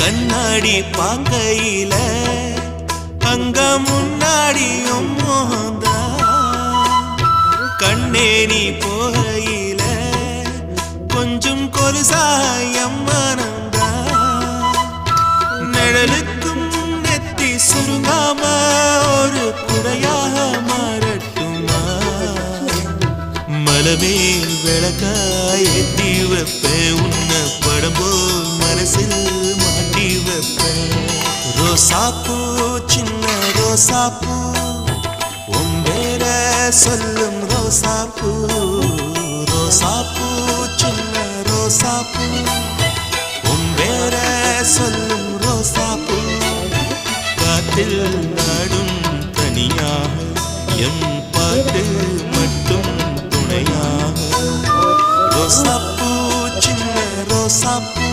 கண்ணாடி பாக்கையில அங்க முன்னாடியும் மோகந்தா கண்ணே நீ போகையில கொஞ்சம் கொலுசாயம் மனந்தா நிழலுக்கும் நெத்தி சுருங்காம ஒரு குடையாக மாறட்டுமா மலமேல் விளக்காய் ஏத்தி வைப்பேன் உன்ன படம் போல் மனசில் மாட்டி வைப்பேன் ரோசாப்பூ சின்ன ரோசாப்பூ உன் பேர சொல்லும் ரோசாப்பூ ரோசாப்பூ சின்ன ரோசாப்பூ உன் பேர சொல்லும் ரோசாப்பூ காத்தில் நாடும் தனியாக எம் பாட்டு மட்டும் துணையாக ரோசாப்பூ சின்ன ரோசாப்பூ